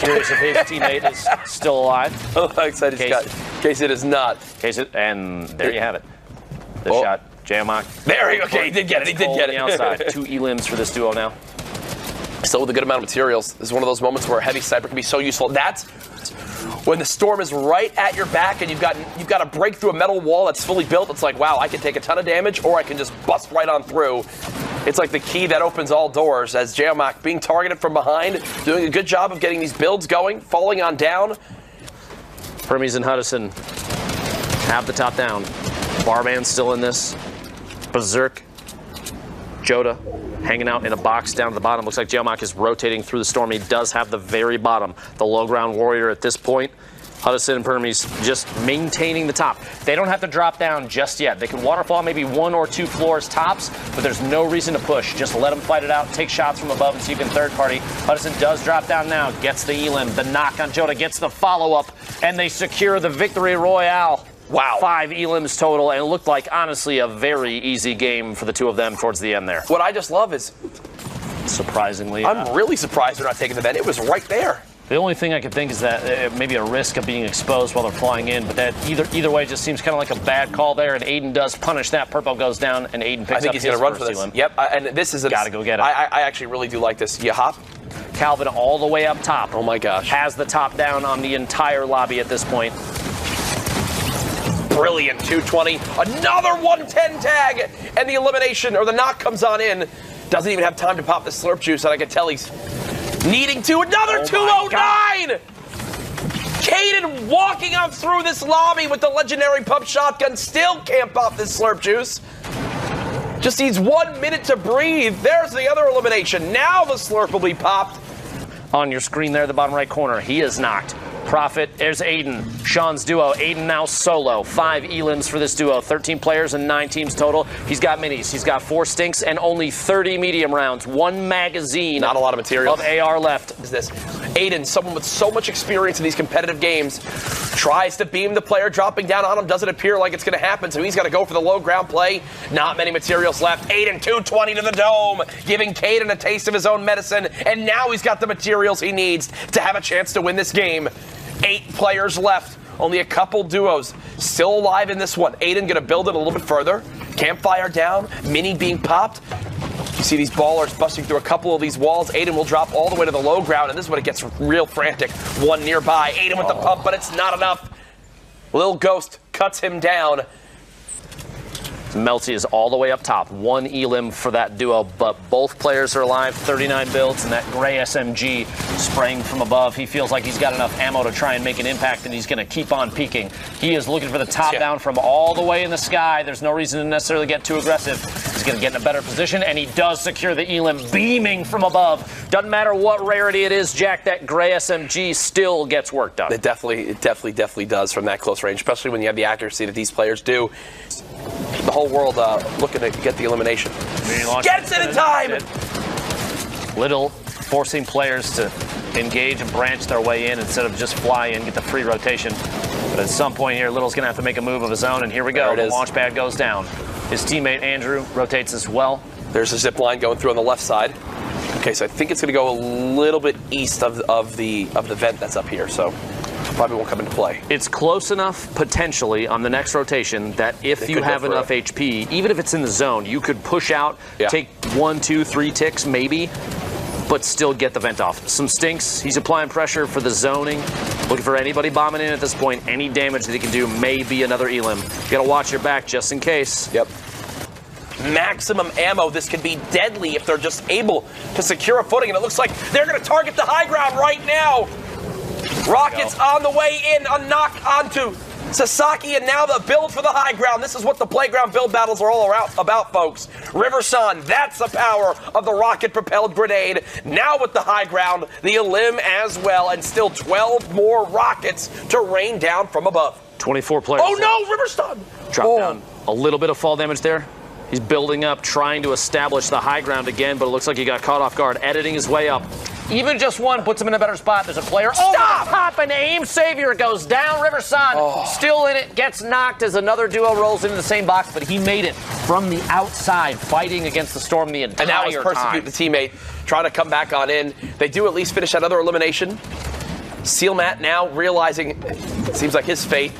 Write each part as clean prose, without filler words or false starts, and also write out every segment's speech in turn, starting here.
Curious if his teammate is still alive. Oh, I'm excited. Case it is not. And there you have it. The shot. Jayamak. There he go. Okay, he did get it. He did get it. On the outside. 2 elims for this duo now. Still with a good amount of materials. This is one of those moments where a heavy sniper can be so useful. That's when the storm is right at your back and you've got to break through a metal wall that's fully built. It's like, wow, I can take a ton of damage or I can just bust right on through. It's like the key that opens all doors as Jayamak being targeted from behind, doing a good job of getting these builds going, falling on down. Hermes and Hudson have the top down. Barman still in this. Berserk. Joda hanging out in a box down at the bottom. Looks like Jayamak is rotating through the storm. He does have the very bottom, the low ground warrior at this point. Hudson and Hermes just maintaining the top. They don't have to drop down just yet. They can waterfall maybe 1 or 2 floors tops, but there's no reason to push. Just let them fight it out, take shots from above and see if you can third party. Hudson does drop down now, gets the elim, the knock on Joda, gets the follow-up, and they secure the victory royale. Wow. 5 elims total, and it looked like, honestly, a very easy game for the two of them towards the end there. What I just love is... Surprisingly. I'm really surprised they're not taking the vent. It was right there. The only thing I could think is that maybe a risk of being exposed while they're flying in, but that either way just seems kind of like a bad call there, and Aiden does punish that. Purple goes down, and Aiden picks up. I think he's going to run for this. Elim. Yep, and this is... Gotta go get it. I actually really do like this. You hop. Calvin all the way up top. Oh my gosh. Has the top down on the entire lobby at this point. Brilliant 220. Another 110 tag, and the elimination, or the knock comes on in. Doesn't even have time to pop the slurp juice, and I can tell he's needing to. Another 209! Caden walking on through this lobby with the legendary pump shotgun, still can't pop this slurp juice. Just needs 1 minute to breathe. There's the other elimination. Now the slurp will be popped. On your screen there, the bottom right corner, he is knocked. Prophet, there's Aiden. Sean's duo. Aiden now solo. 5 elims for this duo. 13 players and 9 teams total. He's got minis. He's got 4 stinks and only 30 medium rounds. 1 magazine. Not a lot of material. Of AR left. Is this Aiden, someone with so much experience in these competitive games, tries to beam the player dropping down on him. Doesn't appear like it's going to happen, so he's got to go for the low ground play. Not many materials left. Aiden 220 to the dome, giving Caden a taste of his own medicine, and now he's got the materials he needs to have a chance to win this game. 8 players left. Only a couple duos still alive in this one. Aiden going to build it a little bit further. Campfire down. Mini being popped. You see these ballers busting through a couple of these walls. Aiden will drop all the way to the low ground, and this is when it gets real frantic. 1 nearby. Aiden with the pump, but it's not enough. Lil Ghost cuts him down. Melty is all the way up top. 1 elim for that duo, but both players are alive. 39 builds, and that gray SMG spraying from above. He feels like he's got enough ammo to try and make an impact, and he's going to keep on peeking. He is looking for the top down from all the way in the sky. There's no reason to necessarily get too aggressive. He's going to get in a better position, and he does secure the elim, beaming from above. Doesn't matter what rarity it is, Jack, that gray SMG still gets work done. It definitely does from that close range, especially when you have the accuracy that these players do. The whole world looking to get the elimination. Gets it in time! Little forcing players to engage and branch their way in instead of just fly in, get the free rotation. But at some point here, Little's going to have to make a move of his own, and here we go. The launch pad goes down. His teammate, Andrew, rotates as well. There's a zip line going through on the left side. Okay, so I think it's going to go a little bit east of the vent that's up here, so probably won't come into play. It's close enough, potentially, on the next rotation that if you have enough HP, even if it's in the zone, you could push out, take 1, 2, 3 ticks, maybe, but still get the vent off. Some stinks. He's applying pressure for the zoning. Looking for anybody bombing in at this point. Any damage that he can do may be another elim. You gotta watch your back just in case. Yep. Maximum ammo. This could be deadly if they're just able to secure a footing, and it looks like they're gonna target the high ground right now. Rockets on the way in, a knock onto Sasaki, and now the build for the high ground. This is what the playground build battles are all about, folks. Riverson, that's the power of the rocket-propelled grenade. Now with the high ground, the elim as well, and still 12 more rockets to rain down from above. 24 players. Oh no, Riverson! Drop down. A little bit of fall damage there. He's building up, trying to establish the high ground again, but it looks like he got caught off guard, editing his way up. Even just one puts him in a better spot. There's a player. Stop! Pop and aim. Savior goes down. Riverson still in it. Gets knocked as another duo rolls into the same box, but he made it from the outside, fighting against the storm the entire time. And that was persecute the teammate, trying to come back on in. They do at least finish that other elimination. Sealmat now realizing it seems like his fate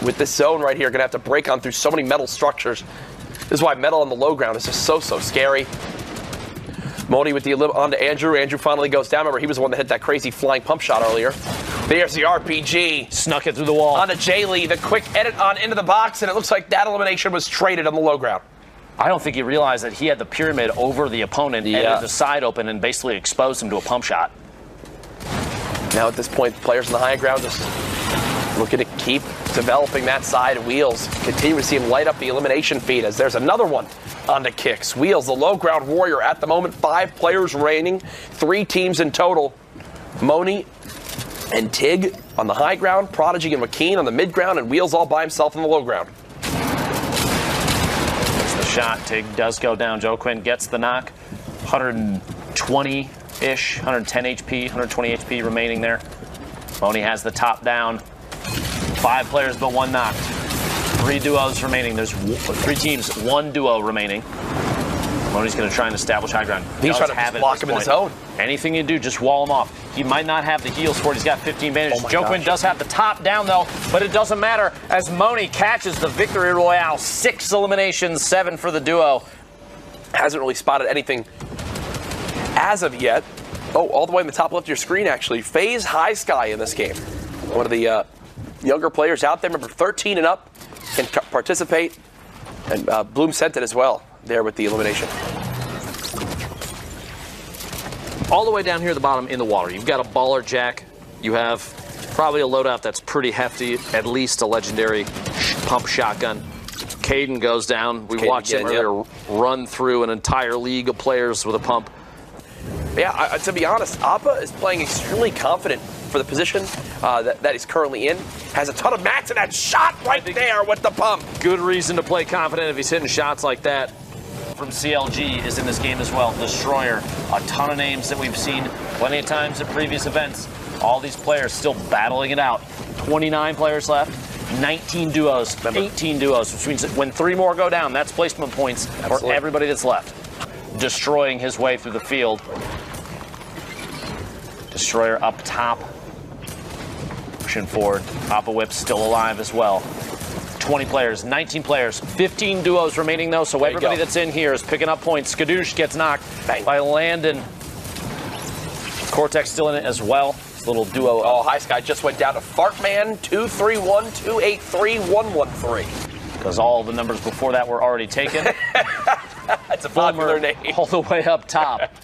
with this zone right here, going to have to break on through so many metal structures. This is why metal on the low ground is just so scary. Moni with the onto Andrew. Andrew finally goes down. Remember, he was the one that hit that crazy flying pump shot earlier. There's the RPG. Snuck it through the wall. On to Jay Lee, the quick edit on into the box, and it looks like that elimination was traded on the low ground. I don't think he realized that he had the pyramid over the opponent and had the side open and basically exposed him to a pump shot. Now at this point, players in the high ground just looking to keep developing that side. Wheels continue to see him light up the elimination feed as there's another one onto Kicks. Wheels, the low ground warrior at the moment. 5 players remaining, 3 teams in total. Moni and Tig on the high ground, Prodigy and McKean on the mid ground, and Wheels all by himself on the low ground. That's the shot. Tig does go down. Joe Quinn gets the knock. 120-ish, 110 HP, 120 HP remaining there. Moni has the top down. 5 players, but 1 knocked. 3 duos remaining. There's 3 teams, 1 duo remaining. Moni's going to try and establish high ground. He's trying to just block him in his own. Anything you do, just wall him off. He might not have the heals for it. He's got 15 bandages. Joe Quinn does have the top down, though, but it doesn't matter as Moni catches the victory royale. 6 eliminations, 7 for the duo. Hasn't really spotted anything as of yet. Oh, all the way in the top left of your screen, actually. FaZe High Sky in this game. One of the younger players out there, remember 13 and up, can participate. And Bloom sent it as well there with the elimination. All the way down here at the bottom in the water, you've got a baller jack. You have probably a loadout that's pretty hefty, at least a legendary pump shotgun. Caden goes down. We watched him earlier run through an entire league of players with a pump. Yeah, to be honest, Appa is playing extremely confident for the position that he's currently in. Has a ton of mats and that shot right there with the pump. Good reason to play confident if he's hitting shots like that. From CLG is in this game as well. Destroyer, a ton of names that we've seen plenty of times at previous events. All these players still battling it out. 29 players left, 19 duos, 18 duos, which means that when 3 more go down, that's placement points for everybody that's left. Destroying his way through the field. Destroyer up top. Pushing forward. Appa Whip's still alive as well. 20 players, 19 players, 15 duos remaining though, so everybody that's in here is picking up points. Skadoosh gets knocked by Landon. Cortex still in it as well. Little duo. Oh, High Sky just went down to Fartman 231 283 113. Because all the numbers before that were already taken. That's a popular name. All the way up top.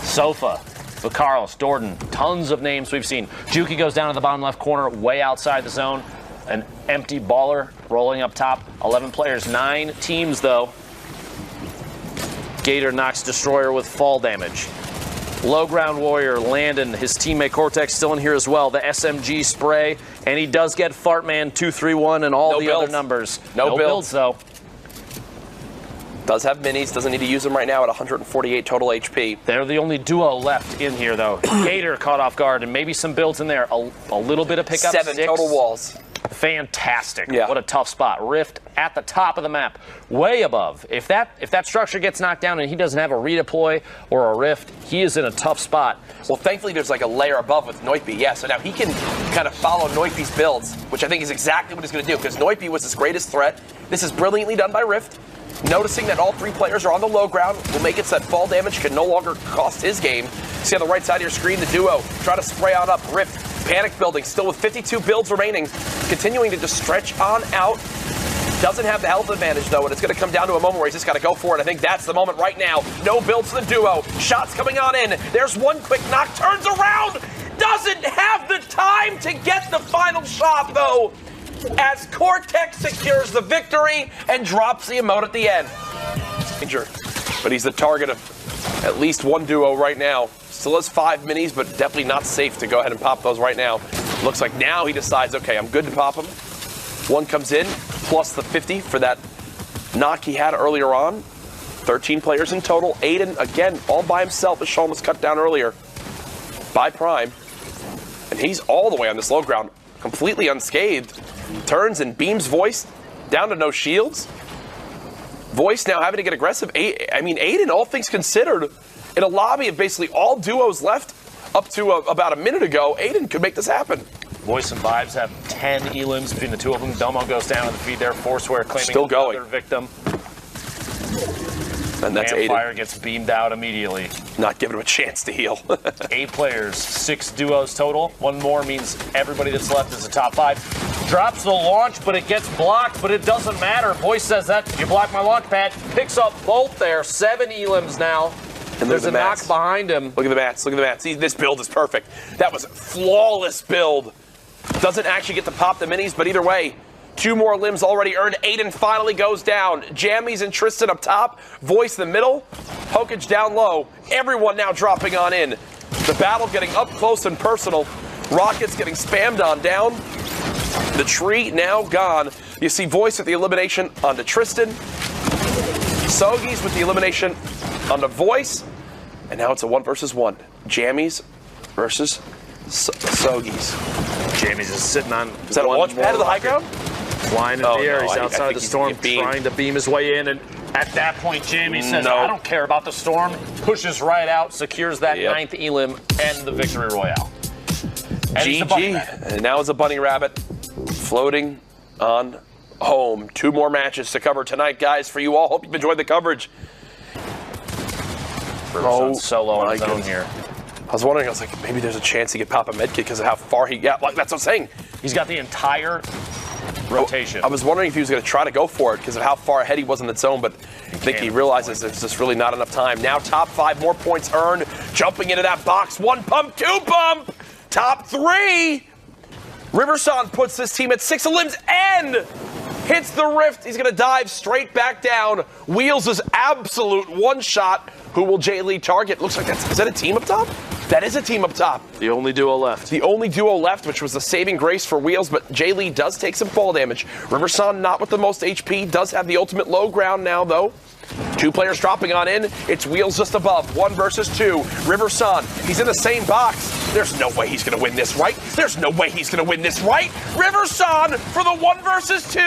Sofa. Vicaros, Dordan, tons of names we've seen. Juki goes down to the bottom left corner, way outside the zone. An empty baller rolling up top. 11 players, 9 teams though. Gator knocks Destroyer with fall damage. Low ground warrior, Landon, his teammate Cortex still in here as well. The SMG spray, and he does get Fartman 231 and all the other numbers. No builds though. Does have minis, doesn't need to use them right now at 148 total HP. They're the only duo left in here though. Gator caught off guard and maybe some builds in there. A little bit of pickup. 7 total walls. Fantastic. Yeah. What a tough spot. Rift at the top of the map, way above. If that structure gets knocked down and he doesn't have a redeploy or a rift, he is in a tough spot. Well, thankfully there's like a layer above with Noipi. Yeah, so now he can kind of follow Noipi's builds, which I think is exactly what he's going to do, because Noipi was his greatest threat. This is brilliantly done by Rift. Noticing that all 3 players are on the low ground will make it so that fall damage can no longer cost his game. See on the right side of your screen, the duo try to spray on up. Rift, panic building, still with 52 builds remaining, continuing to just stretch on out. Doesn't have the health advantage though, and it's going to come down to a moment where he's just got to go for it. I think that's the moment right now. No builds for the duo. Shots coming on in. There's one quick knock, turns around. Doesn't have the time to get the final shot though, as Cortex secures the victory and drops the emote at the end. But he's the target of at least one duo right now. Still has 5 minis, but definitely not safe to go ahead and pop those right now. Looks like now he decides, okay, I'm good to pop them. One comes in, plus the 50 for that knock he had earlier on. 13 players in total. Aiden, again, all by himself, as Sean was cut down earlier by Prime. And he's all the way on this low ground, completely unscathed. Turns and beams Voice down to no shields. Voice now having to get aggressive. I mean, Aiden, all things considered, in a lobby of basically all duos left, up to about a minute ago, Aiden could make this happen. Voice and Vibes have 10 elims between the two of them. Domo goes down in the feed there. Foursquare claiming Still going. another victim. And that's Aiden. Fire gets beamed out immediately. Not giving him a chance to heal. 8 players, 6 duos total. One more means everybody that's left is the top 5. Drops the launch, but it gets blocked, but it doesn't matter. Voice says that, you blocked my launch pad. Picks up both there. 7 elims now. And there's a knock behind him. Look at the mats. Look at the mats. See, this build is perfect. That was a flawless build. Doesn't actually get to pop the minis, but either way, 2 more limbs already earned. Aiden finally goes down. Jammies and Tristan up top. Voice in the middle. Pokage down low. Everyone now dropping on in. The battle getting up close and personal. Rockets getting spammed on down. The tree now gone. You see Voice with the elimination onto Tristan. Sogies with the elimination onto Voice. And now it's a 1 versus 1. Jammies versus Sogies. Jammies is sitting on. Is that a launch pad of the high ground? Flying in the air. He's outside the storm, trying to beam his way in. And at that point, Jamie says, I don't care about the storm. Pushes right out, secures that 9th elim, and the victory royale. And GG. And now it's a bunny rabbit floating on home. 2 more matches to cover tonight, guys, for you all. Hope you've enjoyed the coverage. Solo on his own here. I was wondering, I was like, maybe there's a chance he could pop a med kit because of how far he got. Like, that's what I'm saying. He's got the entire rotation. I was wondering if he was going to try to go for it because of how far ahead he was in the zone, but I think he realizes there's just really not enough time. Now top 5, more points earned. Jumping into that box. 1 pump, 2 pump. Top 3. Riverson puts this team at 6 limbs and hits the rift. He's going to dive straight back down. Wheels is absolute one shot. Who will Jay Lee target? Looks like is that a team up top? That is a team up top. The only duo left. The only duo left, which was the saving grace for Wheels, but Jay Lee does take some fall damage. Riverson not with the most HP, does have the ultimate low ground now, though. 2 players dropping on in. It's Wheels just above. 1 versus 2. Riverson, he's in the same box. There's no way he's going to win this, right? There's no way he's going to win this, right? Riverson for the 1 versus 2.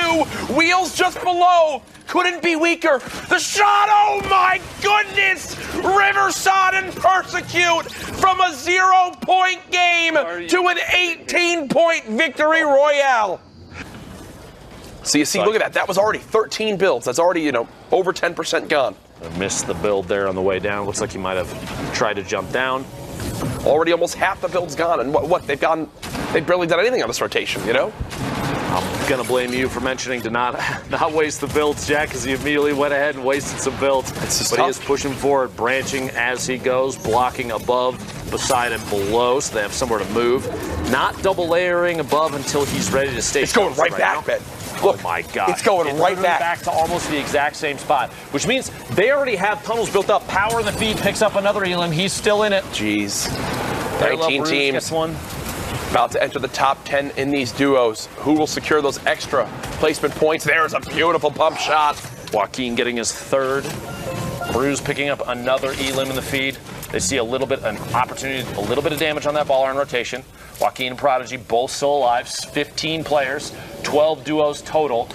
Wheels just below. Couldn't be weaker. The shot, oh my goodness! Riverson and Persecute from a 0-point game to an 18-point victory royale. So you see, look at that. That was already 13 builds. That's already, over 10% gone. I missed the build there on the way down. Looks like he might have tried to jump down. Already almost half the build's gone. And what they've barely done anything on this rotation, I'm going to blame you for mentioning to not waste the builds, Jack, because he immediately went ahead and wasted some builds. But he is pushing forward, branching as he goes, blocking above, beside, and below, so they have somewhere to move. Not double layering above until he's ready to stay. It's going right back, Ben. Look, oh my God. It's going right back to almost the exact same spot, which means they already have tunnels built up. Power in the feed picks up another elim. He's still in it. Jeez. 19 teams. Gets one. About to enter the top 10 in these duos. Who will secure those extra placement points? There's a beautiful pump shot. Joaquin getting his 3rd. Bruise picking up another elim in the feed. They see an opportunity, a little bit of damage on that baller in rotation. Joaquin and Prodigy both still alive. 15 players, 12 duos total.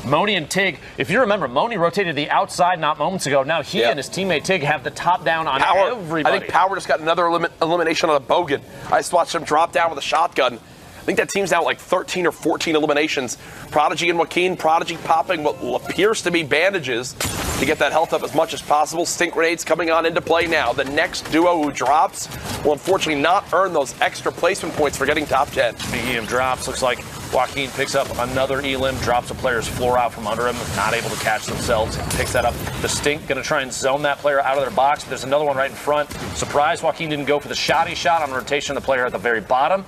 Moni and Tig, if you remember, Moni rotated the outside not moments ago. Now he and his teammate Tig have the top down on everybody. I think Power just got another elimination on a Bogan. I just watched him drop down with a shotgun. I think that team's down like 13 or 14 eliminations. Prodigy and Joaquin, Prodigy popping what appears to be bandages to get that health up as much as possible. Stink grenades coming on into play now. The next duo who drops will unfortunately not earn those extra placement points for getting top 10. Speaking of drops, looks like Joaquin picks up another elim, drops a player's floor out from under him, not able to catch themselves, picks that up. The Stink going to try and zone that player out of their box. There's another one right in front. Surprised Joaquin didn't go for the shotty shot on rotation of the player at the very bottom.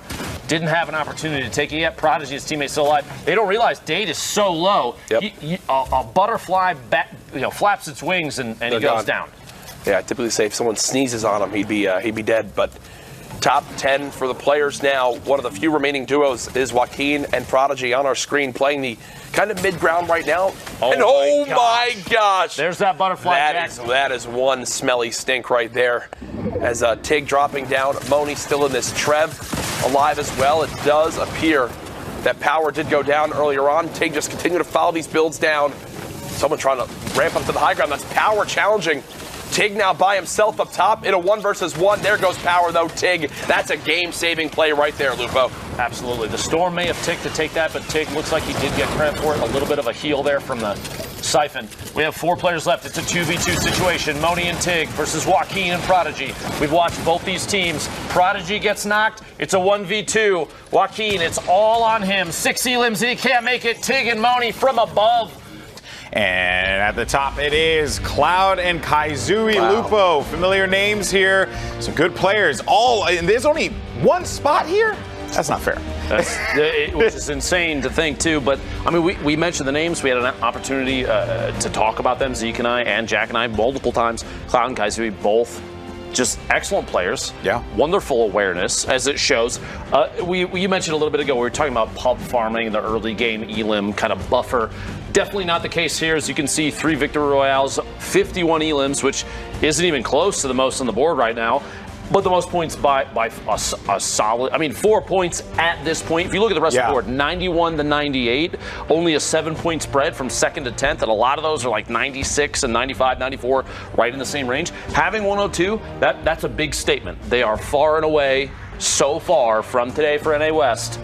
Didn't have an opportunity to take it yet. Prodigy, his teammate, still alive. They don't realize Dade is so low. Yep. A butterfly flaps its wings and he goes down. Yeah, I typically say if someone sneezes on him, he'd be dead. But top 10 for the players now. One of the few remaining duos is Joaquin and Prodigy on our screen, playing the kind of mid-ground right now. Oh my gosh! There's that butterfly. That is one smelly stink right there. As Tig dropping down, Moni still in this. Trev alive as well. It does appear that Power did go down earlier on. Tig just continue to follow these builds down. Someone trying to ramp up to the high ground. That's Power challenging Tig now by himself up top in a 1 versus 1. There goes Power though. Tig, that's a game-saving play right there, Lupo. Absolutely. The Storm may have ticked to take that, but Tig looks like he did get credit for it. A little bit of a heal there from the Siphon. We have 4 players left. It's a 2v2 situation. Moni and Tig versus Joaquin and Prodigy. We've watched both these teams. Prodigy gets knocked. It's a 1v2. Joaquin, it's all on him. 6 elims and he can't make it. Tig and Moni from above. And at the top it is Cloud and Kaizui Lupo. Familiar names here. Some good players. And there's only 1 spot here? That's not fair. Which is insane to think, too. But, I mean, we mentioned the names. We had an opportunity to talk about them, Zeke and I and Jack and I, multiple times. Cloud and Kaizui, both just excellent players. Yeah. Wonderful awareness, as it shows. You mentioned a little bit ago, we were talking about pub farming, the early game elim kind of buffer. Definitely not the case here. As you can see, 3 Victory Royales, 51 elims, which isn't even close to the most on the board right now. But the most points by a solid, 4 points at this point. If you look at the rest of the board, 91 to 98, only a 7-point spread from 2nd to 10th, and a lot of those are like 96 and 95, 94, right in the same range. Having 102, that's a big statement. They are far and away, so far from today for NA West,